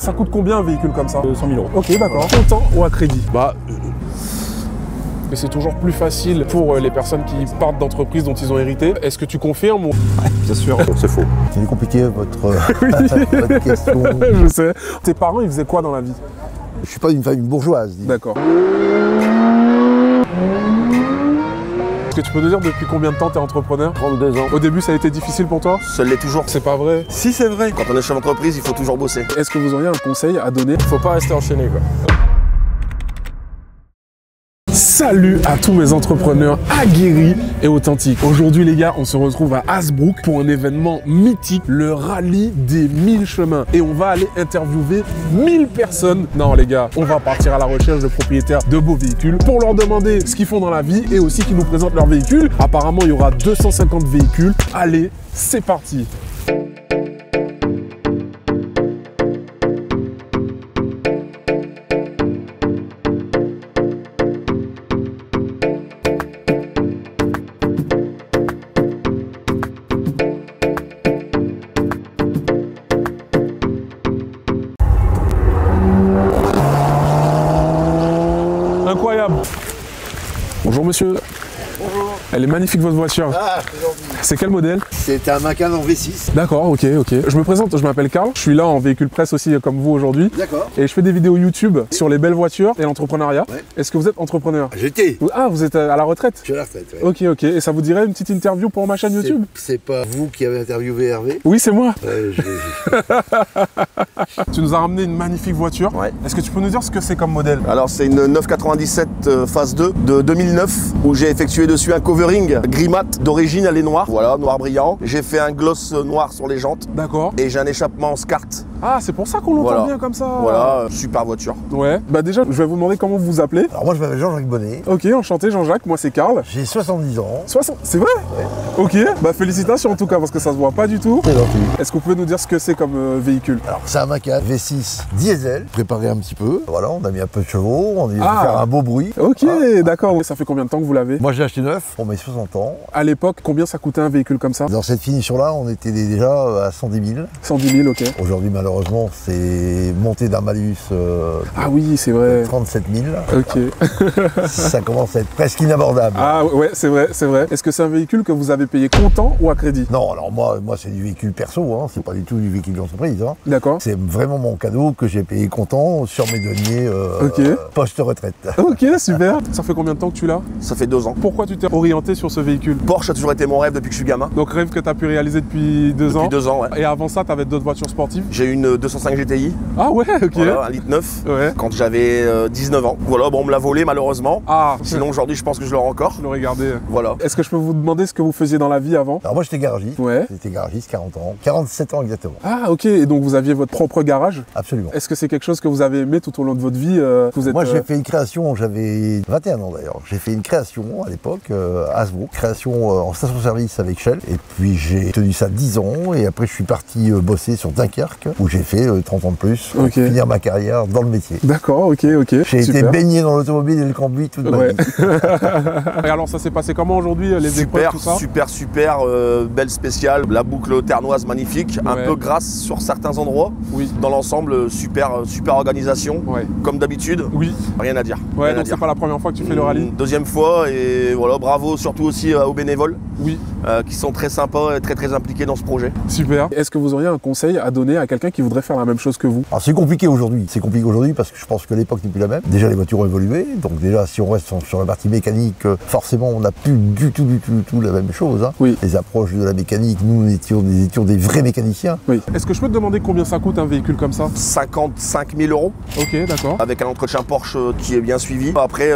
Ça coûte combien un véhicule comme ça? 100 000 euros. Ok, d'accord. Comptant ou à crédit? Et c'est toujours plus facile pour les personnes qui partent d'entreprises dont ils ont hérité. Est-ce que tu confirmes ou... Ouais, bien sûr, c'est faux. C'est compliqué votre question. Je sais. Tes parents, ils faisaient quoi dans la vie? Je suis pas d'une famille bourgeoise. D'accord. Est-ce que tu peux nous dire depuis combien de temps tu es entrepreneur? 32 ans. Au début, ça a été difficile pour toi? Ça l'est toujours. C'est pas vrai. Si, c'est vrai. Quand on est chef d'entreprise, il faut toujours bosser. Est-ce que vous auriez un conseil à donner? Faut pas rester enchaîné, quoi. Salut à tous mes entrepreneurs aguerris et authentiques. Aujourd'hui les gars, on se retrouve à Hasbrook pour un événement mythique, le rallye des 1000 chemins. Et on va aller interviewer 1000 personnes. Non les gars, on va partir à la recherche de propriétaires de beaux véhicules pour leur demander ce qu'ils font dans la vie et aussi qu'ils nous présentent leurs véhicules. Apparemment, il y aura 250 véhicules. Allez, c'est parti. Incroyable. Bonjour monsieur. Bonjour. Elle est magnifique votre voiture. Ah, c'est gentil. C'est quel modèle? C'est un Macan en V6. D'accord, ok. Je me présente, je m'appelle Karl. Je suis là en véhicule presse aussi comme vous aujourd'hui. D'accord. Et je fais des vidéos YouTube sur les belles voitures et l'entrepreneuriat. Ouais. Est-ce que vous êtes entrepreneur? J'étais. Ah, vous êtes à la retraite? Je suis à la retraite, ouais. Ok. Et ça vous dirait une petite interview pour ma chaîne YouTube? C'est pas vous qui avez interviewé Hervé? Oui, c'est moi. Je- Tu nous as ramené une magnifique voiture. Ouais. Est-ce que tu peux nous dire ce que c'est comme modèle? Alors, c'est une 997 phase 2 de 2009 où j'ai effectué dessus un covering gris mat d'origine, elle est noire. Voilà, noir brillant. J'ai fait un gloss noir sur les jantes D'accord. et j'ai un échappement SCART. Ah, c'est pour ça qu'on l'entend Voilà. bien comme ça. Voilà, super voiture. Ouais. Bah déjà, je vais vous demander comment vous vous appelez. Alors moi je m'appelle Jean-Jacques Bonnet. Ok, enchanté Jean-Jacques, moi c'est Karl. J'ai 70 ans. 60, c'est vrai? Ok, bah félicitations en tout cas parce que ça se voit pas du tout. C'est gentil. Est-ce que vous pouvez nous dire ce que c'est comme véhicule? Alors c'est un Macan V6 diesel, préparé un petit peu. Voilà, on a mis un peu de chevaux, on a dû Ah. faire un beau bruit. Ok, Ah. d'accord. Ça fait combien de temps que vous l'avez? Moi j'ai acheté neuf pour mes 60 ans. À l'époque, combien ça coûtait un véhicule comme ça? Dans cette finition-là, on était déjà à 110 000. 110 000, ok. Aujourd'hui, malheureusement, c'est monté d'un malus Ah oui, c'est vrai. 37 000. Ok. Ça commence à être presque inabordable. Ah ouais, c'est vrai. Est-ce que c'est un véhicule que vous avez payé comptant ou à crédit? Non, alors moi c'est du véhicule perso, hein, c'est pas du tout du véhicule d'entreprise. Hein. D'accord. C'est vraiment mon cadeau que j'ai payé comptant sur mes deniers Ok. post-retraite. Ok, super. Ça fait combien de temps que tu l'as? Ça fait 2 ans. Pourquoi tu t'es orienté sur ce véhicule? Porsche a toujours été mon rêve depuis que je suis gamin. Donc rêve que tu as pu réaliser depuis 2 ans. Depuis 2 ans, ouais. Et avant ça, tu avais d'autres voitures sportives? J'ai eu une 205 GTI, Ah ouais, ok. voilà, 1,9 litre, Ouais. quand j'avais 19 ans. Voilà, bon, on me l'a volé malheureusement. Ah, Sinon, aujourd'hui, je pense que je l'aurai encore. je l'aurais gardé. Voilà. Est-ce que je peux vous demander ce que vous faisiez dans la vie avant? Alors moi j'étais garagiste, Ouais. j'étais garagiste 40 ans, 47 ans exactement, Ah ok, et donc vous aviez votre propre garage? absolument. Est-ce que c'est quelque chose que vous avez aimé tout au long de votre vie que vous êtes, Moi j'ai fait une création, j'avais 21 ans d'ailleurs, j'ai fait une création à l'époque, à Hasbrook, création en station-service avec Shell, et puis j'ai tenu ça 10 ans, et après je suis parti bosser sur Dunkerque, où j'ai fait 30 ans de plus, pour Ok. finir ma carrière dans le métier. D'accord, ok. J'ai été Super. baigné dans l'automobile et le cambouis toute ma Ouais. vie. Et alors ça s'est passé comment aujourd'hui, les épreuves, Super, tout ça? super, belle spéciale, la boucle ternoise magnifique, un Ouais. peu grasse sur certains endroits. Oui. Dans l'ensemble, super organisation, Ouais. comme d'habitude, Oui. rien à dire. Ouais, rien à donc dire. c'est pas la première fois que tu fais le rallye? Deuxième fois, et voilà, bravo surtout aussi aux bénévoles Oui. qui sont très sympas et très impliqués dans ce projet. Super. Est-ce que vous auriez un conseil à donner à quelqu'un qui voudrait faire la même chose que vous? Alors c'est compliqué aujourd'hui, parce que je pense que l'époque n'est plus la même. Déjà les voitures ont évolué, donc déjà si on reste sur la partie mécanique, forcément on n'a plus du tout la même chose. Hein. Oui. Les approches de la mécanique, nous étions des vrais mécaniciens. Oui. Est-ce que je peux te demander combien ça coûte un véhicule comme ça? 55 000 euros Ok, d'accord. avec un entretien Porsche qui est bien suivi. Après,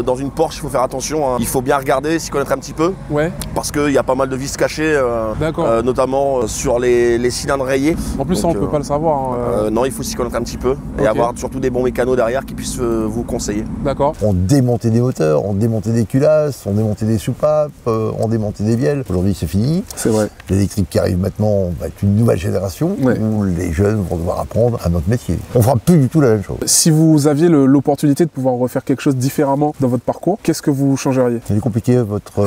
dans une Porsche, il faut faire attention, hein. Il faut bien regarder, s'y connaître un petit peu, Ouais. parce qu'il y a pas mal de vis cachées, D'accord. notamment sur les cylindres rayés. En plus, ça, on Donc, peut pas le savoir. Hein, non, il faut s'y connaître un petit peu et Ok. avoir surtout des bons mécanos derrière qui puissent vous conseiller. D'accord. On démontait des moteurs, on démontait des culasses, on démontait des soupapes, on démontait des bielles. Aujourd'hui c'est fini. C'est vrai. L'électrique qui arrive maintenant va être une nouvelle génération Ouais. où les jeunes vont devoir apprendre un autre métier. On fera plus du tout la même chose. Si vous aviez l'opportunité de pouvoir refaire quelque chose différemment dans votre parcours, qu'est-ce que vous changeriez? C'est compliqué votre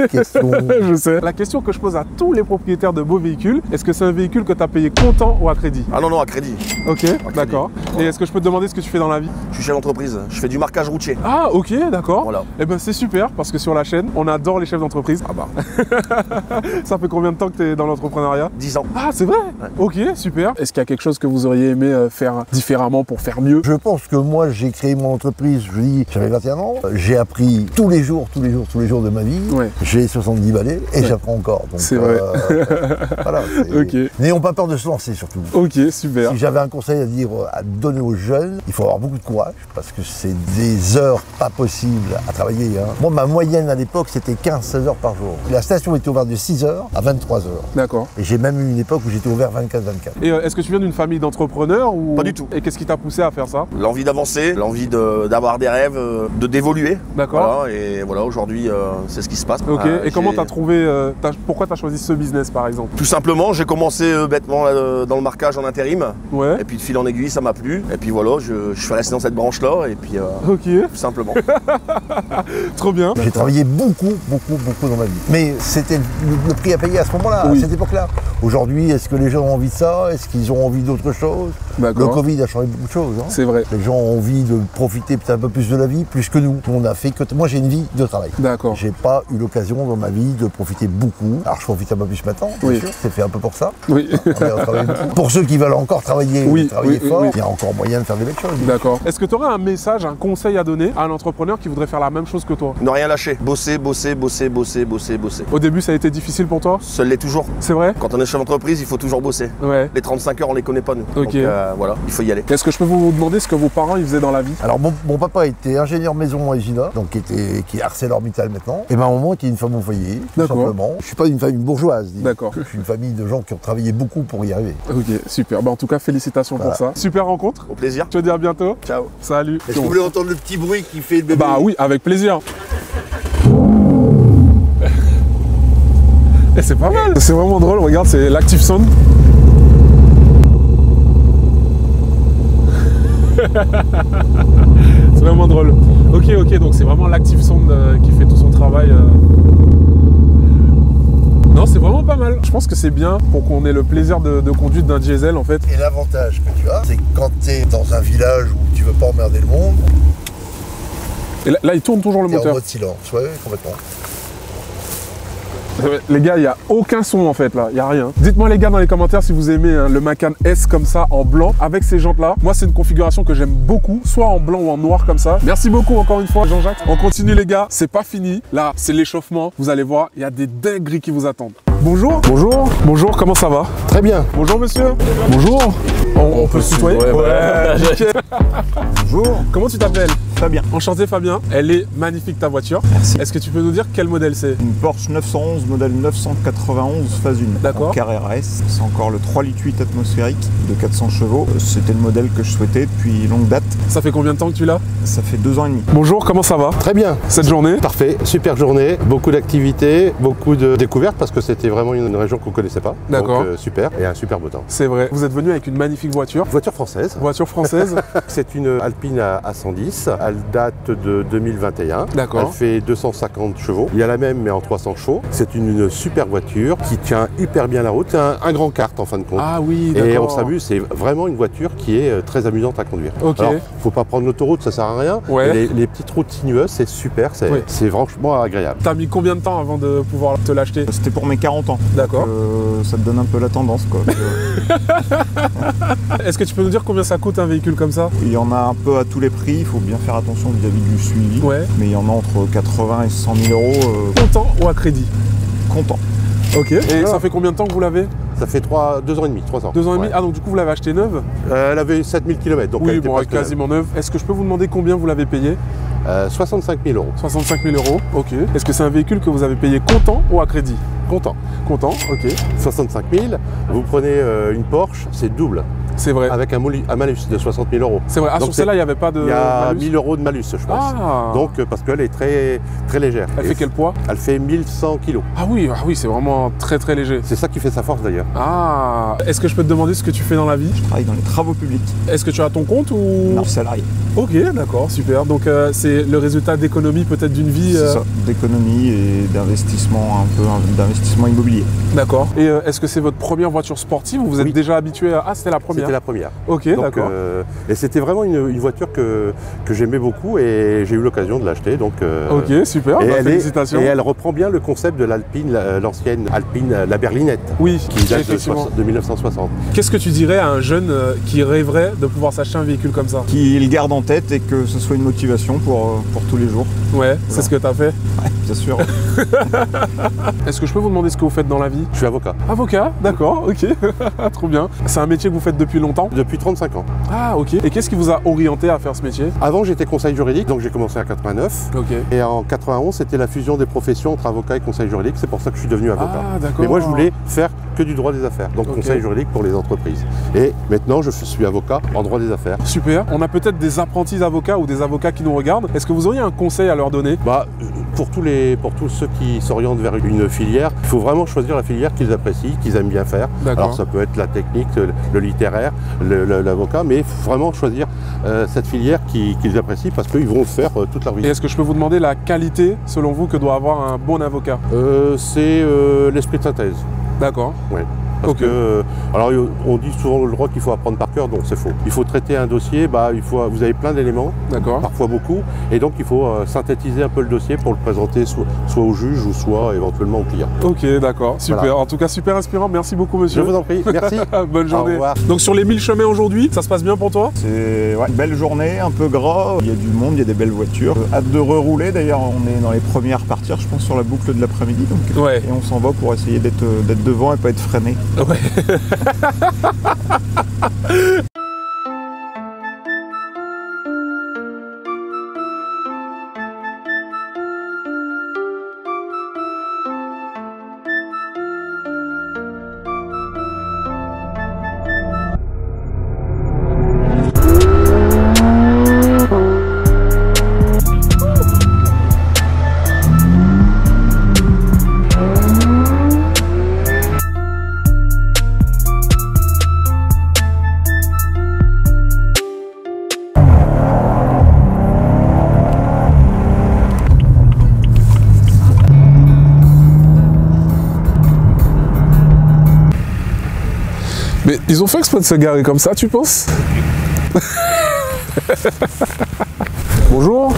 question. Je sais. La question que je pose à tous les propriétaires de beaux véhicules, est-ce que c'est un véhicule que tu as payé comptant Comptant ou à crédit? Ah non, non, à crédit. Ok, d'accord. Et est-ce que je peux te demander ce que tu fais dans la vie? Je suis chef d'entreprise. Je fais du marquage routier. Ah ok, d'accord. Voilà. Et ben c'est super parce que sur la chaîne, on adore les chefs d'entreprise. Ah bah, Ça fait combien de temps que tu es dans l'entrepreneuriat? 10 ans. Ah c'est vrai? Ouais. Ok, super. Est-ce qu'il y a quelque chose que vous auriez aimé faire différemment pour faire mieux? Je pense que moi, j'ai créé mon entreprise, je dis, j'avais 21 ans. J'ai appris tous les jours de ma vie. Ouais. J'ai 70 balais et Ouais. j'apprends encore. C'est vrai. Voilà. Ok. N'ayons pas peur de se lancer surtout. Ok, super. Si j'avais un conseil à dire, à donner aux jeunes, il faut avoir beaucoup de courage parce que c'est des heures pas possibles à travailler. Hein. Moi, ma moyenne à l'époque, c'était 15-16 heures par jour. La station était ouverte de 6 heures à 23 heures. D'accord. Et j'ai même eu une époque où j'étais ouvert 24-24. Et est-ce que tu viens d'une famille d'entrepreneurs ou... Pas du tout. Et qu'est-ce qui t'a poussé à faire ça? L'envie d'avancer, l'envie d'avoir des rêves, d'évoluer. D'accord. Voilà, et voilà, aujourd'hui, c'est ce qui se passe. Ok, et comment j'ai- t'as trouvé, pourquoi t'as choisi ce business par exemple? Tout simplement, j'ai commencé bêtement dans le marquage en intérim. Ouais. Et puis de fil en aiguille, ça m'a plu. Et puis voilà, je suis resté dans cette branche-là. Et puis Ok, tout simplement. trop bien. J'ai travaillé beaucoup dans ma vie. Mais c'était le prix à payer à ce moment-là, Oui. à cette époque-là. Aujourd'hui, est-ce que les gens ont envie de ça? Est-ce qu'ils ont envie d'autre chose? Le D'accord. Covid a changé beaucoup de choses. Hein. C'est vrai. Les gens ont envie de profiter peut-être un peu plus de la vie, plus que nous. On a fait que... Moi, j'ai une vie de travail. D'accord. J'ai pas eu l'occasion dans ma vie de profiter beaucoup. Alors, je profite un peu plus maintenant, bien Oui. sûr. C'est fait un peu pour ça. Oui. On travaille beaucoup. Pour ceux qui veulent encore travailler, Oui, travailler oui, fort, oui. il y a encore moyen de faire des belles choses. D'accord. Est-ce que tu aurais un message, un conseil à donner à un entrepreneur qui voudrait faire la même chose que toi? Ne rien lâcher. Bosser, bosser, bosser, bosser, bosser, bosser. Au début, ça a été difficile pour toi? Ça l'est toujours. C'est vrai? Quand on est chef d'entreprise, il faut toujours bosser. Ouais. Les 35 heures, on les connaît pas, nous. Ok. Donc voilà, il faut y aller. Est-ce que je peux vous demander ce que vos parents ils faisaient dans la vie? Alors mon papa était ingénieur maison à Egina, donc qui est ArcelorMittal maintenant. Et ma maman était une femme au foyer, tout D'accord. simplement. Je suis pas une famille bourgeoise. dis. D'accord. Je suis une famille de gens qui ont travaillé beaucoup pour y arriver. Ok, super. Bah, en tout cas, félicitations Voilà. pour ça. Super rencontre. Au plaisir. Je te dis à bientôt. Ciao. Salut. Est-ce que vous voulez entendre le petit bruit qui fait le bébé? Bah oui, avec plaisir. Et c'est pas mal. C'est vraiment drôle. Regarde, c'est l'Active Sound. C'est vraiment drôle. Ok, donc c'est vraiment l'Active Sound qui fait tout son travail. Non, c'est vraiment pas mal. Je pense que c'est bien pour qu'on ait le plaisir de conduite d'un diesel en fait. Et l'avantage que tu as, c'est que quand tu es dans un village où tu veux pas emmerder le monde, Et là, il tourne toujours le tu es en moteur. mode silence. Ouais, complètement. Les gars, il n'y a aucun son en fait là, il n'y a rien. Dites-moi les gars dans les commentaires si vous aimez le Macan S comme ça en blanc avec ces jantes là. Moi c'est une configuration que j'aime beaucoup, soit en blanc ou en noir comme ça. Merci beaucoup encore une fois Jean-Jacques. On continue les gars, c'est pas fini. Là c'est l'échauffement, vous allez voir, il y a des dingueries qui vous attendent. Bonjour. Bonjour. Bonjour, comment ça va? Très bien. Bonjour monsieur. Bonjour. On peut se tutoyer? Ouais, nickel. Bonjour. Comment tu t'appelles? Fabien. Enchanté Fabien. Elle est magnifique ta voiture. Merci. Est-ce que tu peux nous dire quel modèle c'est? Une Porsche 911 modèle 991 phase 1. D'accord. En carré RS. C'est encore le 3,8 litres atmosphérique de 400 chevaux. C'était le modèle que je souhaitais depuis longue date. Ça fait combien de temps que tu l'as? Ça fait 2 ans et demi. Bonjour, comment ça va? Très bien, Cette journée? parfait, super journée, beaucoup d'activités, beaucoup de découvertes parce que c'était vraiment une région qu'on ne connaissait pas. D'accord. Donc super, et un super beau temps. C'est vrai. Vous êtes venu avec une magnifique voiture. Voiture française, Voiture française. c'est une Alpine à 110, elle date de 2021. D'accord. Elle fait 250 chevaux, il y a la même mais en 300 chevaux. C'est une super voiture qui tient hyper bien la route, c'est un grand kart en fin de compte. Ah oui, Et d'accord. on s'amuse, c'est vraiment une voiture qui est très amusante à conduire. Ok. Alors, faut pas prendre l'autoroute, ça sert à rien. Ouais. Mais les petites routes sinueuses, c'est super, Oui. c'est franchement agréable. T'as mis combien de temps avant de pouvoir te l'acheter? C'était pour mes 40 ans. D'accord. Ça te donne un peu la tendance quoi. Est-ce que tu peux nous dire combien ça coûte un véhicule comme ça? Il y en a un peu à tous les prix, il faut bien faire attention vis-à-vis du suivi. Ouais. Mais il y en a entre 80 et 100 000 euros Comptant ou à crédit? comptant. Ok. Et Voilà. ça fait combien de temps que vous l'avez? Ça fait 2 ans et demi, 3 ans. 2 ans et demi. Ouais. Ah donc du coup vous l'avez acheté neuve? Elle avait 7000 km, donc elle Oui, était bon, presque quasiment neuve. Est-ce que je peux vous demander combien vous l'avez payé? 65 000 euros. 65 000 euros. Ok. Est-ce que c'est un véhicule que vous avez payé comptant ou à crédit? Content. Comptant. Ok. 65 000. Vous prenez une Porsche, c'est double. C'est vrai. avec un malus de 60 000 euros. C'est vrai. Ah, Donc sur celle-là, il n'y avait pas de Il y a malus 1000 euros de malus, je pense. Ah. Donc, parce qu'elle est très, très légère. Elle fait quel poids? Elle fait 1100 kilos. Ah oui, c'est vraiment très très léger. C'est ça qui fait sa force d'ailleurs. Ah. Est-ce que je peux te demander ce que tu fais dans la vie? Je travaille dans les travaux publics. Est-ce que tu as ton compte ou... Non, salarié. Ok, d'accord, super. Donc c'est le résultat d'économie peut-être d'une vie. C'est ça, d'économie et d'investissement, un peu d'investissement immobilier. D'accord. Et est-ce que c'est votre première voiture sportive ou vous êtes Oui. déjà habitué à... Ah, c'était la première. C'était la première. Ok, Donc, d'accord. et c'était vraiment une voiture que j'aimais beaucoup et j'ai eu l'occasion de l'acheter. Donc, Ok, super, et, bah, elle félicitations. et elle reprend bien le concept de l'Alpine, l'ancienne Alpine, la berlinette, Oui, qui date effectivement. de 1960. Qu'est-ce que tu dirais à un jeune qui rêverait de pouvoir s'acheter un véhicule comme ça? Qui le garde en tête et que ce soit une motivation pour tous les jours. Ouais, c'est ce que tu as fait. Ouais, bien sûr. Est-ce que je peux vous demander ce que vous faites dans la vie? Je suis avocat Avocat, d'accord, ok. Trop bien. C'est un métier que vous faites depuis longtemps? depuis 35 ans. Ah, ok. Et qu'est-ce qui vous a orienté à faire ce métier? Avant, j'étais conseil juridique, donc j'ai commencé en 89. Ok. Et en 91, c'était la fusion des professions entre avocat et conseil juridique. C'est pour ça que je suis devenu avocat. Ah, d'accord. Mais moi, je voulais faire que du droit des affaires, donc Ok. conseil juridique pour les entreprises. Et maintenant, je suis avocat en droit des affaires. Super. On a peut-être des apprentis avocats ou des avocats qui nous regardent. Est-ce que vous auriez un conseil à leur donner? Bah, pour tous ceux qui s'orientent vers une filière, il faut vraiment choisir la filière qu'ils apprécient, qu'ils aiment bien faire. D'accord. Alors ça peut être la technique, le littéraire, l'avocat, mais il faut vraiment choisir cette filière qu'ils apprécient parce qu'ils vont le faire toute leur Et vie. est-ce que je peux vous demander la qualité, selon vous, que doit avoir un bon avocat? C'est l'esprit de synthèse. D'accord. Oui. Parce Ok. que, alors on dit souvent le droit qu'il faut apprendre par cœur, donc c'est faux. Il faut traiter un dossier, vous avez plein d'éléments, D'accord. parfois beaucoup, et donc il faut synthétiser un peu le dossier pour le présenter soit au juge ou soit éventuellement au client. Ok, d'accord. Super. Voilà. En tout cas, super inspirant. Merci beaucoup, Je monsieur. vous en prie, merci. Bonne journée. Au revoir. Donc sur les 1000 chemins aujourd'hui, ça se passe bien pour toi? C'est une belle journée, un peu gras. Il y a du monde, il y a des belles voitures. Hâte de rerouler. D'ailleurs, on est dans les premières à partir, je pense, sur la boucle de l'après-midi. Ouais. Et on s'en va pour essayer d'être devant et pas être freiné. Ouais. Mais ils ont fait exprès de se garer comme ça, tu penses? Bonjour,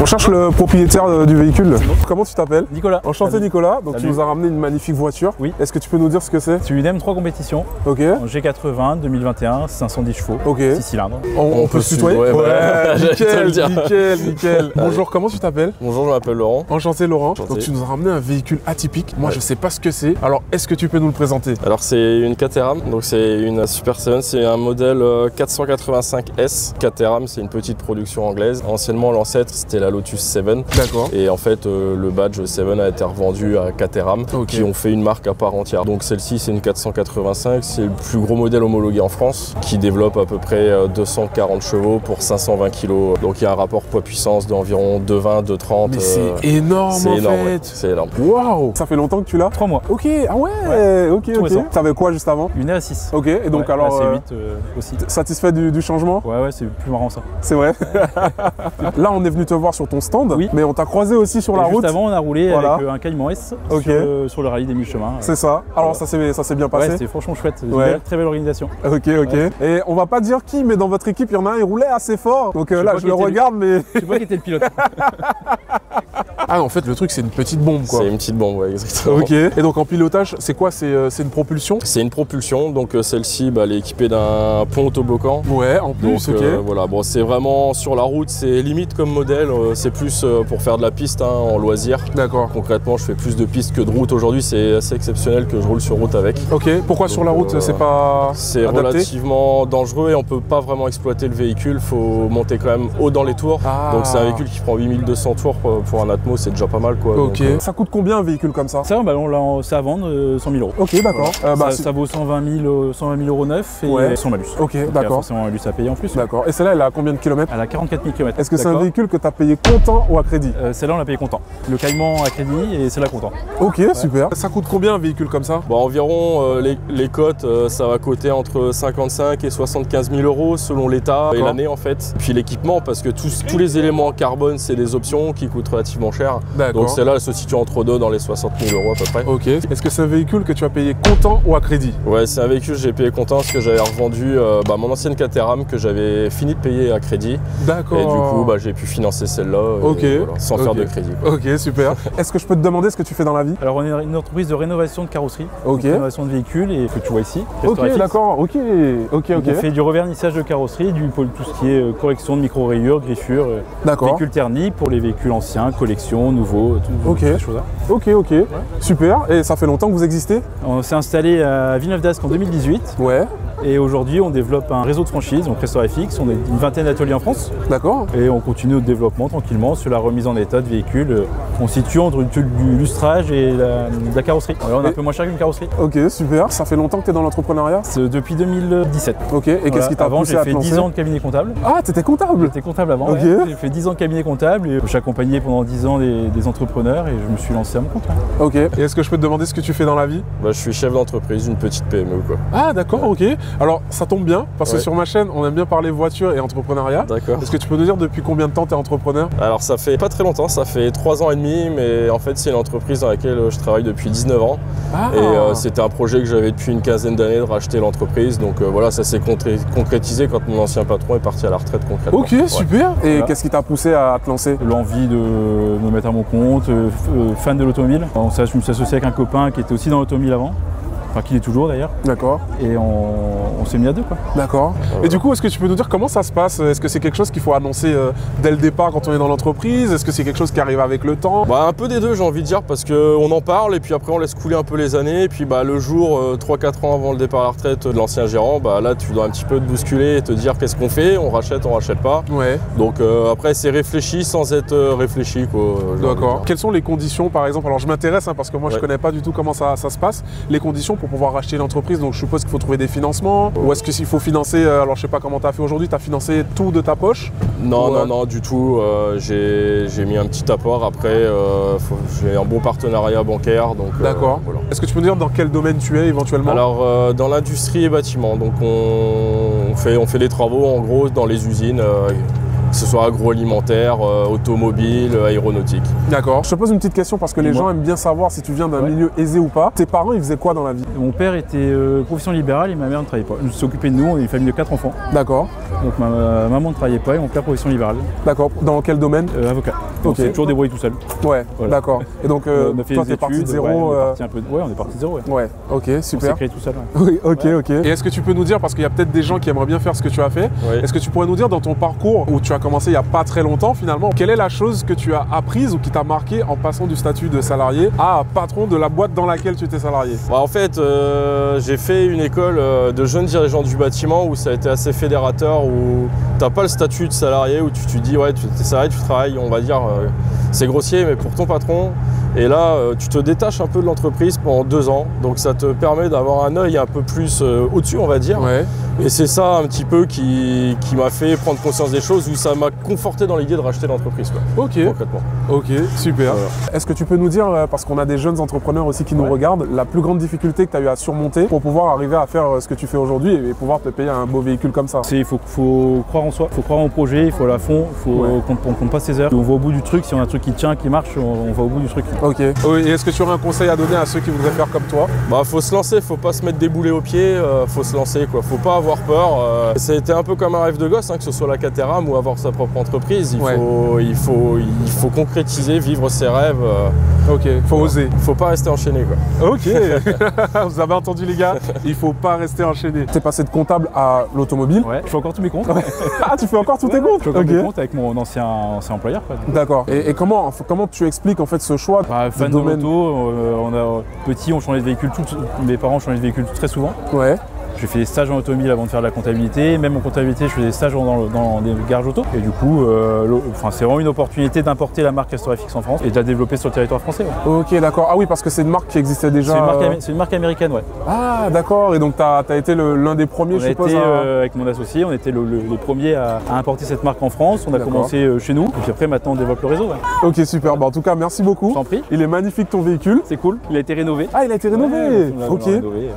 on cherche le propriétaire du véhicule. Comment tu t'appelles? Nicolas. Enchanté Salut. Nicolas, donc tu Salut. nous as ramené une magnifique voiture. Oui. Est-ce que tu peux nous dire ce que c'est? C'est une M3 compétition, Ok, en G80 2021, 510 chevaux, ok. 6 cylindres. On peut se tutoyer? ouais, bah, j'allais te le nickel, dire. nickel, nickel. Bonjour, comment tu t'appelles? Bonjour, je m'appelle Laurent. Enchanté Laurent. Enchanté. Donc tu nous as ramené un véhicule atypique. Moi Ouais. je sais pas ce que c'est. Alors est-ce que tu peux nous le présenter? Alors c'est une Caterham, donc c'est une Super 7, c'est un modèle 485S. Caterham, c'est une petite production anglaise. Anciennement l'ancêtre c'était la Lotus 7. D'accord. Et en fait le badge 7 a été revendu à Caterham, Ok. qui ont fait une marque à part entière. Donc celle-ci c'est une 485, c'est le plus gros modèle homologué en France, qui développe à peu près 240 chevaux pour 520 kg. Donc il y a un rapport poids-puissance d'environ 2,20, 2,30. Mais c'est énorme c'est en énorme, fait. ouais, c'est énorme. Waouh. Ça fait longtemps que tu l'as? 3 mois. Ok, ah ouais, ok, tout ok. récent. T'avais quoi juste avant? Une R6. Ok, et donc Ouais, alors, là, c'est 8 aussi. satisfait du changement? Ouais, c'est plus marrant ça. C'est vrai. Là, on est venu te voir sur ton stand, Oui. mais on t'a croisé aussi sur Et la juste route. avant, on a roulé Voilà. avec un Cayman S Ok. sur le rallye des 1000 chemins. C'est ça. Alors, ça s'est bien passé? Ouais, c'était franchement chouette. Une Ouais. très belle organisation. Ok, ok. Ouais. Et on va pas dire qui, mais dans votre équipe, il y en a un, il roulait assez fort. Donc Je là, vois je le qui était regarde, mais. Je sais pas qui était le pilote. Ah, en fait, le truc, c'est une petite bombe, quoi. C'est une petite bombe, ouais, exactement. Ok. Et donc, en pilotage, c'est quoi? C'est une propulsion? C'est une propulsion, donc celle-ci, elle est équipée d'un pont autobloquant. Ouais, en plus, Donc ok. voilà, bon, c'est vraiment sur la route, c'est limite comme modèle, c'est plus pour faire de la piste en loisir. D'accord. Concrètement, je fais plus de pistes que de route aujourd'hui, c'est assez exceptionnel que je roule sur route avec. Ok. Pourquoi sur la route, c'est pas C'est adapté? relativement dangereux et on peut pas vraiment exploiter le véhicule, faut monter quand même haut dans les tours. Ah. Donc c'est un véhicule qui prend 8200 tours pour un Atmos c'est déjà pas mal quoi. Ok. Donc, Ça coûte combien un véhicule comme ça? Ça, bah, c'est à vendre 100 000 euros. Ok, d'accord. Ça vaut 120 000 euros neuf et Ouais. sans malus. Ok, Donc, il y a d'accord. forcément un malus à payer en plus. D'accord. Et celle-là, elle a combien de kilomètres? Elle a 44 000 km. Est-ce que c'est un véhicule que tu as payé comptant ou à crédit? Celle-là, on l'a payé comptant. Le Caïman à crédit et celle-là comptant. Ok, super. Ça coûte combien un véhicule comme ça? bon, environ les cotes, ça va coûter entre 55 et 75 000 euros selon l'état et D'accord. l'année en fait. Puis l'équipement, parce que tous les éléments en carbone, c'est des options qui coûtent relativement cher. D'accord. Donc celle-là, elle se situe entre deux dans les 60 000 euros à peu près. Ok. Est-ce que c'est un véhicule que tu as payé comptant ou à crédit? Ouais, c'est un véhicule que j'ai payé comptant parce que j'avais revendu mon ancienne Caterham que j'avais fini de payer à crédit. D'accord. Et du coup, j'ai pu financer celle-là Ok. sans Ok. faire de crédit, quoi. Ok, super. Est-ce que je peux te demander ce que tu fais dans la vie? Alors, on est une entreprise de rénovation de carrosserie. Ok. Donc, rénovation de véhicules et que tu vois ici. Ok, Restauratif. d'accord. Ok, ok, On ok. fait du revernissage de carrosserie, tout ce qui est correction de micro-rayures, griffures, D'accord. véhicules ternis pour les véhicules anciens, collection, nouveaux, Ok. ces choses-là. Ok, ok. Super. Et ça fait longtemps que vous existez? On s'est installé à Villeneuve-d'Ascq en 2018 Ouais. et aujourd'hui on développe un réseau de franchise, donc Restaurafix. On a une vingtaine d'ateliers en France D'accord. et on continue notre développement tranquillement sur la remise en état de véhicules. On se situe entre du lustrage et la carrosserie. Voilà, on est un peu moins cher qu'une carrosserie. Ok, super. Ça fait longtemps que tu es dans l'entrepreneuriat? C'est depuis 2017. Ok. Et qu'est-ce qui t'a Avant, poussé j'ai à te fait lancer? 10 ans de cabinet comptable. Ah, t'étais comptable? J'étais comptable avant, Ok. ouais. J'ai fait 10 ans de cabinet comptable et j'ai accompagné pendant 10 ans des entrepreneurs et je me suis lancé à mon compte. Ouais. Ok. Et est-ce que je peux te demander ce que tu fais dans la vie? Je suis chef d'entreprise, une petite PME quoi. Ah, d'accord, ok. Alors, ça tombe bien, parce que Ouais. sur ma chaîne, on aime bien parler voiture et entrepreneuriat. D'accord. Est-ce que tu peux nous dire depuis combien de temps tu es entrepreneur? Alors ça fait pas très longtemps, ça fait 3 ans et demi, mais en fait c'est une entreprise dans laquelle je travaille depuis 19 ans. Ah, Et c'était un projet que j'avais depuis une quinzaine d'années de racheter l'entreprise. Donc voilà, ça s'est concrétisé quand mon ancien patron est parti à la retraite concrètement. ok, Ouais. super. Et Voilà. qu'est-ce qui t'a poussé à te lancer? L'envie de me mettre à mon compte, fan de l'automobile. Je me suis associé avec un copain qui était aussi dans l'automobile avant, enfin qui l'est toujours d'ailleurs, D'accord, et on s'est mis à deux quoi. d'accord. Et du coup, est-ce que tu peux nous dire comment ça se passe? Est-ce que c'est quelque chose qu'il faut annoncer dès le départ quand on est dans l'entreprise? Est-ce que c'est quelque chose qui arrive avec le temps? Un peu des deux j'ai envie de dire, parce qu'on en parle et puis après on laisse couler un peu les années. Et puis le jour, 3-4 ans avant le départ à la retraite de l'ancien gérant, là tu dois un petit peu te bousculer et te dire qu'est-ce qu'on fait, on rachète pas. Ouais, Donc après c'est réfléchi sans être réfléchi quoi. j'ai envie de d'accord. dire. Quelles sont les conditions par exemple? Alors je m'intéresse parce que moi je Ouais. connais pas du tout comment ça se passe. Les conditions pour pouvoir racheter une entreprise, donc je suppose qu'il faut trouver des financements. Ou est-ce qu'il faut financer, alors je sais pas comment tu as fait aujourd'hui, tu as financé tout de ta poche? Non, Ouais. non, du tout. J'ai mis un petit apport. Après, j'ai un bon partenariat bancaire. Donc, D'accord. voilà. Est-ce que tu peux nous dire dans quel domaine tu es éventuellement? Alors, dans l'industrie et bâtiment, donc on fait des travaux en gros dans les usines, que ce soit agroalimentaire, automobile, aéronautique. D'accord. Je te pose une petite question parce que les Dis-moi. gens aiment bien savoir si tu viens d'un Ouais. milieu aisé ou pas. Tes parents, ils faisaient quoi dans la vie? Mon père était profession libérale et ma mère ne travaillait pas. Je me suis occupé de nous, on est une famille de 4 enfants. D'accord. Donc ma maman ne travaillait pas et mon père profession libérale, D'accord. Dans quel domaine? avocat. Donc Ok. c'est toujours débrouillé tout seul. Ouais, Voilà. d'accord. Et donc, On a fait toi, des t'es parti de études, zéro. on est parti un peu on est parti de zéro. Ouais. Ouais, ok, On s'est super. créé tout seul. Ouais. Oui, ok, Ouais. ok. Et est-ce que tu peux nous dire, parce qu'il y a peut-être des gens qui aimeraient bien faire ce que tu as fait, Oui. est-ce que tu pourrais nous dire dans ton parcours où tu as commencé il n'y a pas très longtemps finalement, quelle est la chose que tu as apprise ou qui t'a marqué en passant du statut de salarié à patron de la boîte dans laquelle tu étais salarié? En fait, j'ai fait une école de jeunes dirigeants du bâtiment où ça a été assez fédérateur, où t'as pas le statut de salarié, où tu te dis ouais, tu es salarié, tu travailles, on va dire, c'est grossier, mais pour ton patron. Et là, tu te détaches un peu de l'entreprise pendant 2 ans, donc ça te permet d'avoir un œil un peu plus au-dessus, on va dire. Ouais. Et c'est ça un petit peu qui m'a fait prendre conscience des choses, où ça m'a conforté dans l'idée de racheter l'entreprise, quoi, Ok, concrètement. ok, super. Voilà. Est-ce que tu peux nous dire, parce qu'on a des jeunes entrepreneurs aussi qui nous Ouais. regardent, la plus grande difficulté que tu as eu à surmonter pour pouvoir arriver à faire ce que tu fais aujourd'hui et pouvoir te payer un beau véhicule comme ça? Il faut croire en soi, il faut croire en projet, il faut aller à fond, il faut Ouais. qu'on compte pas ses heures. On va au bout du truc, si on a un truc qui tient, qui marche, on va au bout du truc. Ok. Oui, et est-ce que tu aurais un conseil à donner à ceux qui voudraient faire comme toi? Faut se lancer, faut pas se mettre des boulets aux pieds, faut se lancer quoi, faut pas avoir peur. C'était un peu comme un rêve de gosse, que ce soit la Caterham ou avoir sa propre entreprise. Il faut concrétiser, vivre ses rêves. Ok, faut oser. Faut pas rester enchaîné quoi. Ok, vous avez entendu les gars, il faut pas rester enchaîné. T'es passé de comptable à l'automobile. Ouais, je fais encore tous mes comptes. Ah, tu fais encore tous tes Je comptes? fais encore Ok. mes comptes avec mon ancien employeur. Quoi. D'accord. Et comment tu expliques en fait ce choix Fan de domaine? l'auto, petit, on changeait de véhicule, mes parents changeaient de véhicule très souvent. Ouais. J'ai fait des stages en automobile avant de faire de la comptabilité. Même en comptabilité, je fais des stages dans des garages auto. Et du coup, c'est vraiment une opportunité d'importer la marque RestorFX en France et de la développer sur le territoire français. Ouais. Ok, d'accord. Ah oui, parce que c'est une marque qui existait déjà. C'est une marque américaine, ouais. Ah, d'accord. Et donc, tu as été l'un des premiers, je suppose. Avec mon associé, on était les premiers à importer cette marque en France. On a commencé chez nous. Et puis après, maintenant, on développe le réseau. Ouais. Ok, super. Bah, en tout cas, merci beaucoup. Je t'en prie. Il est magnifique ton véhicule. C'est cool. Il a été rénové. Ah, il a été rénové. Ouais, ok.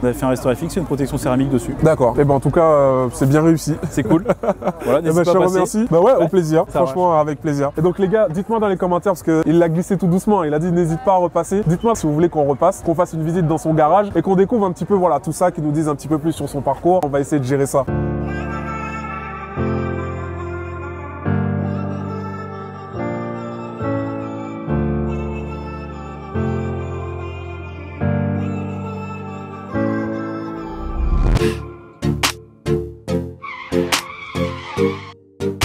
On a fait un RestorFX et une protection céramique dessus. D'accord. Et ben en tout cas, c'est bien réussi. C'est cool. Voilà, je te remercie. Bah ouais, au plaisir. Franchement, marche. avec plaisir. Et donc les gars, dites-moi dans les commentaires, parce qu'il l'a glissé tout doucement, il a dit n'hésite pas à repasser. Dites-moi si vous voulez qu'on repasse, qu'on fasse une visite dans son garage et qu'on découvre un petit peu voilà, tout ça, qu'il nous dise un petit peu plus sur son parcours. On va essayer de gérer ça.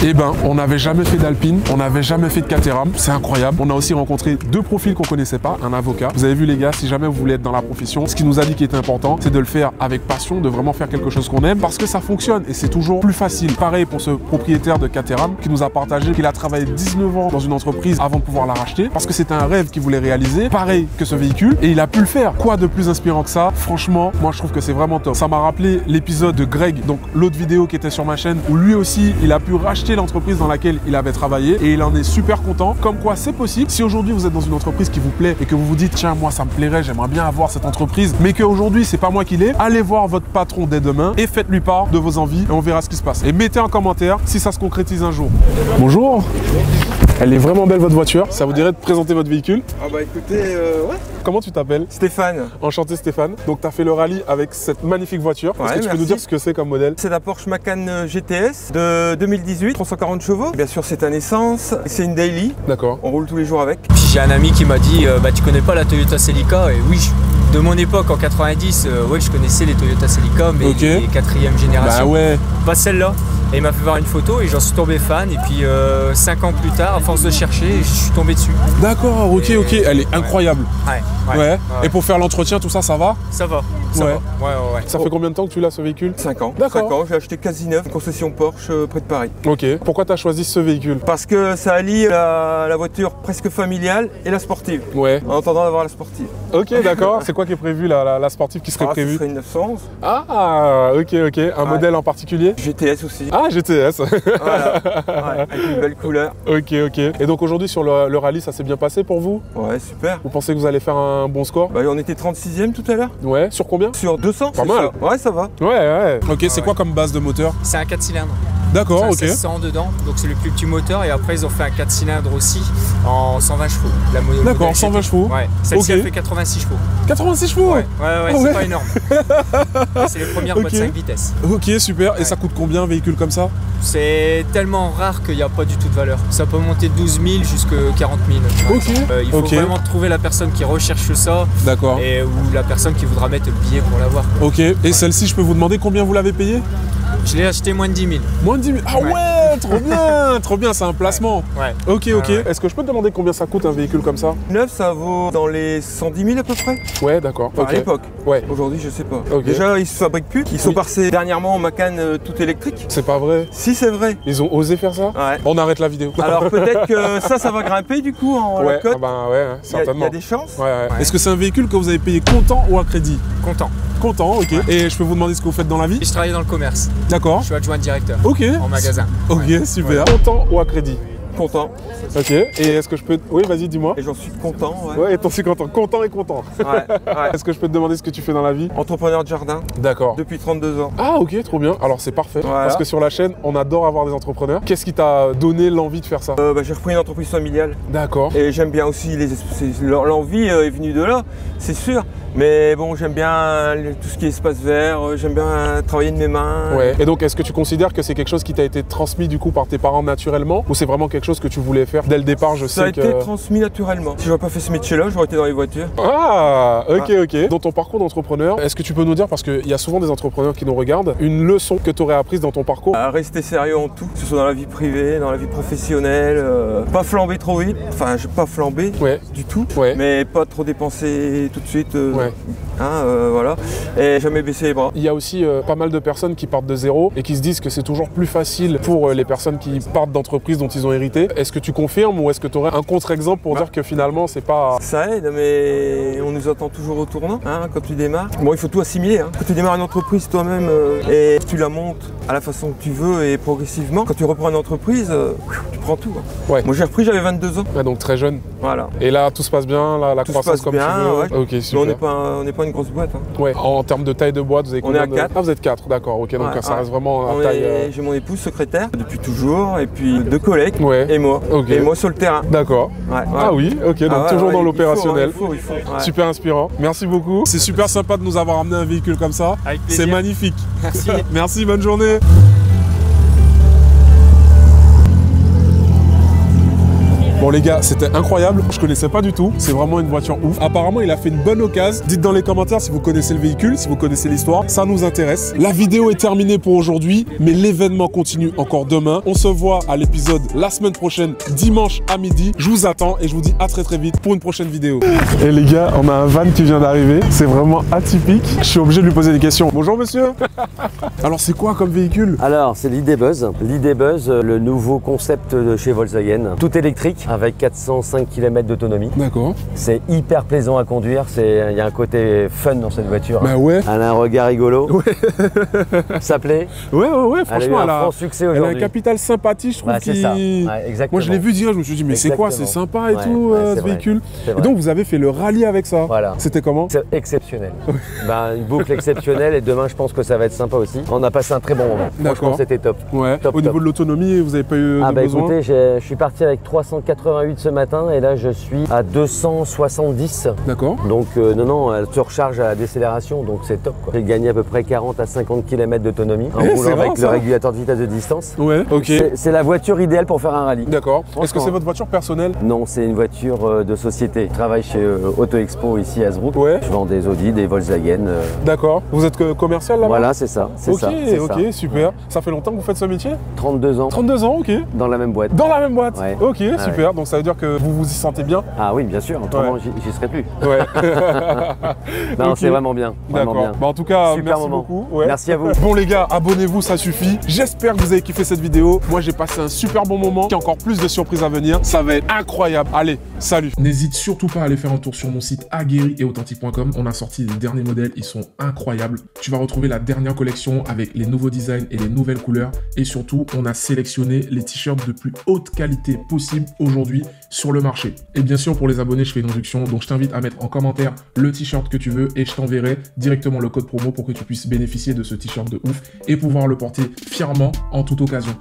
Eh ben, on n'avait jamais fait d'alpine, on n'avait jamais fait de Caterham, c'est incroyable. On a aussi rencontré deux profils qu'on connaissait pas, un avocat. Vous avez vu les gars, si jamais vous voulez être dans la profession, ce qu'il nous a dit qui était important, c'est de le faire avec passion, de vraiment faire quelque chose qu'on aime, parce que ça fonctionne et c'est toujours plus facile. Pareil pour ce propriétaire de Caterham qui nous a partagé qu'il a travaillé 19 ans dans une entreprise avant de pouvoir la racheter, parce que c'était un rêve qu'il voulait réaliser, pareil que ce véhicule, et il a pu le faire. Quoi de plus inspirant que ça? Franchement, moi je trouve que c'est vraiment top. Ça m'a rappelé l'épisode de Greg, donc l'autre vidéo qui était sur ma chaîne, où lui aussi, il a pu racheter l'entreprise dans laquelle il avait travaillé et il en est super content. Comme quoi c'est possible. Si aujourd'hui vous êtes dans une entreprise qui vous plaît et que vous vous dites tiens moi ça me plairait, j'aimerais bien avoir cette entreprise, mais qu'aujourd'hui c'est pas moi qui l'ai, allez voir votre patron dès demain et faites-lui part de vos envies et on verra ce qui se passe. Et mettez en commentaire si ça se concrétise un jour. Bonjour. Elle est vraiment belle votre voiture. Ça vous dirait de présenter votre véhicule? Ah bah écoutez, ouais. Comment tu t'appelles? Stéphane. Enchanté Stéphane. Donc tu as fait le rallye avec cette magnifique voiture. Est-ce que tu peux nous dire ce que c'est comme modèle? C'est la Porsche Macan GTS de 2018, 340 chevaux. Bien sûr c'est un essence, c'est une daily. D'accord. On roule tous les jours avec. Puis j'ai un ami qui m'a dit bah tu connais pas la Toyota Celica? Et oui, de mon époque en 90, ouais je connaissais les Toyota Celica, mais les 4e génération. Bah ouais. Pas celle-là. Et il m'a fait voir une photo et j'en suis tombé fan. Et puis 5 ans plus tard, à force de chercher, je suis tombé dessus. D'accord, ok, ok. Elle est incroyable. Ouais. Et pour faire l'entretien, tout ça, ça va? Ça va. Ça va. Ouais. Ça fait combien de temps que tu l'as ce véhicule? 5 ans. D'accord. 5 ans, j'ai acheté quasi neuf, une concession Porsche près de Paris. Ok. Pourquoi tu as choisi ce véhicule? Parce que ça allie la voiture presque familiale et la sportive. Ouais. En attendant d'avoir la sportive. Ok, d'accord. C'est quoi qui est prévu, la sportive qui serait prévue? Ce serait une 911. Ah, ok. Un modèle en particulier? GTS aussi. Ah, GTS. Voilà. Avec une belle couleur. Ok. Et donc aujourd'hui sur le rallye, ça s'est bien passé pour vous? Ouais, super. Vous pensez que vous allez faire un bon score? Bah, on était 36e tout à l'heure. Ouais. Sur combien? Sur 200. Pas mal. Ça. Ouais, ça va. Ouais. Ok, c'est quoi comme base de moteur? C'est un 4 cylindres. D'accord, ok. 1600 dedans, donc c'est le plus petit moteur. Et après, ils ont fait un 4 cylindres aussi en 120 chevaux. D'accord, 120 chevaux. Ouais. Celle-ci a fait 86 chevaux. 86 chevaux? Ouais, c'est pas énorme. C'est les premières boîtes 5 vitesses. Ok, super. Ouais. Et ça coûte combien un véhicule comme ça? C'est tellement rare qu'il n'y a pas du tout de valeur. Ça peut monter de 12 000 jusqu'à 40 000. Ok. Il faut vraiment trouver la personne qui recherche ça. D'accord. Et ou la personne qui voudra mettre le billet pour l'avoir. Ok. Et celle-ci, je peux vous demander combien vous l'avez payée? Je l'ai acheté moins de 10 000. Moins de 10 000? Ah ouais, trop bien, c'est un placement. Ouais. Ok. Est-ce que je peux te demander combien ça coûte un véhicule comme ça? Neuf, ça vaut dans les 110 000 à peu près. Ouais, d'accord. À l'époque. Ouais. Aujourd'hui, je sais pas. Okay. Déjà, ils se fabriquent plus. Ils sont passés dernièrement en Macan tout électrique. C'est pas vrai? Si, c'est vrai. Ils ont osé faire ça? Ouais. On arrête la vidéo. Alors peut-être que ça va grimper du coup en la cote. Certainement. Il y a des chances. Ouais. Est-ce que c'est un véhicule que vous avez payé comptant ou à crédit? Content, ok. Ouais. Et je peux vous demander ce que vous faites dans la vie? Je travaille dans le commerce. D'accord. Je suis adjoint directeur. Ok. En magasin. Ok, super. Content ou à crédit? Content. Ok. Et est-ce que je peux... Oui, vas-y, dis-moi. Et j'en suis content, Ouais, et t'en suis content. Content et content. Ouais. Est-ce que je peux te demander ce que tu fais dans la vie? Entrepreneur de jardin. D'accord. Depuis 32 ans. Ah, ok, trop bien. Alors, c'est parfait. Voilà. Parce que sur la chaîne, on adore avoir des entrepreneurs. Qu'est-ce qui t'a donné l'envie de faire ça? J'ai repris une entreprise familiale. D'accord. Et j'aime bien aussi l'envie est venue de là, c'est sûr. Mais bon, j'aime bien tout ce qui est espace vert, j'aime bien travailler de mes mains. Ouais. Et donc, est-ce que tu considères que c'est quelque chose qui t'a été transmis du coup par tes parents naturellement? Ou c'est vraiment quelque chose que tu voulais faire dès le départ? Ça a été transmis naturellement. Si j'aurais pas fait ce métier-là, j'aurais été dans les voitures. Ah, ok. Dans ton parcours d'entrepreneur, est-ce que tu peux nous dire, parce qu'il y a souvent des entrepreneurs qui nous regardent, une leçon que tu aurais apprise dans ton parcours? À rester sérieux en tout, que ce soit dans la vie privée, dans la vie professionnelle, pas flamber trop vite. Enfin, je n'ai pas flambé du tout, mais pas trop dépenser tout de suite. hein, voilà, et jamais baissé les bras. Il y a aussi pas mal de personnes qui partent de zéro et qui se disent que c'est toujours plus facile pour les personnes qui partent d'entreprises dont ils ont hérité. Est-ce que tu confirmes ou est-ce que tu aurais un contre-exemple pour dire que finalement c'est pas... Ça aide, mais on nous attend toujours au tournant, hein, quand tu démarres. Bon, il faut tout assimiler, hein. Quand tu démarres une entreprise toi-même et tu la montes à la façon que tu veux et progressivement, quand tu reprends une entreprise, tu prends tout. Hein. Ouais. Moi j'ai repris, j'avais 22 ans. Ouais, donc très jeune. Voilà. Et là tout se passe bien, la Tout croissance se passe comme bien, tu veux. ouais. Ok, super. Mais on n'est pas une grosse boîte. Hein. Ouais. En termes de taille de boîte, vous avez On est à 4. Ah, vous êtes 4, d'accord, ok, donc Ouais, ça reste vraiment à taille... J'ai mon épouse secrétaire depuis toujours, et puis 2 collègues, Ouais. et moi. Ok. Et moi sur le terrain. D'accord. Ouais, Ah oui, ok, donc ouais, toujours ouais, dans il l'opérationnel. faut, ouais. Super inspirant. Merci beaucoup. C'est super sympa de nous avoir amené un véhicule comme ça. Avec plaisir. C'est magnifique. Merci. Merci, bonne journée. Bon les gars, c'était incroyable, je connaissais pas du tout, c'est vraiment une voiture ouf. Apparemment il a fait une bonne occasion. Dites dans les commentaires si vous connaissez le véhicule, si vous connaissez l'histoire, ça nous intéresse. La vidéo est terminée pour aujourd'hui, mais l'événement continue encore demain. On se voit à l'épisode la semaine prochaine, dimanche à midi. Je vous attends et je vous dis à très vite pour une prochaine vidéo. Et les gars, on a un van qui vient d'arriver, c'est vraiment atypique. Je suis obligé de lui poser des questions. Bonjour monsieur. Alors c'est quoi comme véhicule? Alors c'est l'ID Buzz. L'ID Buzz, le nouveau concept de chez Volkswagen, tout électrique avec 405 km d'autonomie. D'accord. C'est hyper plaisant à conduire, il y a un côté fun dans cette voiture. Bah ouais. Elle a un regard rigolo. Ouais. Ça plaît. Ouais, franchement, elle a eu un franc succès aujourd'hui. Elle a un capital sympathie, je trouve. Bah, c'est ça. Ouais, exactement. Moi je l'ai vu direct, je me suis dit mais c'est quoi, c'est sympa et tout ce véhicule. Et donc vous avez fait le rallye avec ça. Voilà. C'était comment? C'est exceptionnel. Une boucle exceptionnelle et demain je pense que ça va être sympa aussi. On a passé un très bon moment. Franchement c'était top. Ouais. Top, Au niveau de l'autonomie, vous n'avez pas eu de besoin? Écoutez, je suis parti avec 388 ce matin et là je suis à 270. D'accord. Donc non, elle se recharge à la décélération, donc c'est top. J'ai gagné à peu près 40 à 50 km d'autonomie en roulant avec le régulateur de vitesse de distance. Ouais, ok. C'est la voiture idéale pour faire un rallye. D'accord. Est-ce que c'est votre voiture personnelle? Non, c'est une voiture de société. Je travaille chez Auto Expo ici à Hasbrook. Ouais. Je vends des Audi, des Volkswagen. D'accord. Vous êtes commercial là-bas? Voilà, c'est ça. Ok, super. Ça fait longtemps que vous faites ce métier? 32 ans. 32 ans, ok. Dans la même boîte. Dans la même boîte? Ouais. Ok, super. Donc ça veut dire que vous vous y sentez bien? Ah oui, bien sûr. Autrement, j'y serais plus. Ouais. Non, c'est vraiment bien. D'accord. Bah, en tout cas, super merci moment. beaucoup. Ouais. Merci à vous. Bon les gars, abonnez-vous, ça suffit. J'espère que vous avez kiffé cette vidéo. Moi, j'ai passé un super bon moment. Il y a encore plus de surprises à venir. Ça va être incroyable. Allez, salut. N'hésite surtout pas à aller faire un tour sur mon site aguerri-et-authentique.com. On a sorti les derniers modèles. Ils sont incroyables. Tu vas retrouver la dernière collection avec les nouveaux designs et les nouvelles couleurs. Et surtout, on a sélectionné les t-shirts de plus haute qualité possible aujourd'hui sur le marché. Et bien sûr, pour les abonnés, je fais une réduction. Donc, je t'invite à mettre en commentaire le t-shirt que tu veux et je t'enverrai directement le code promo pour que tu puisses bénéficier de ce t-shirt de ouf et pouvoir le porter fièrement en toute occasion.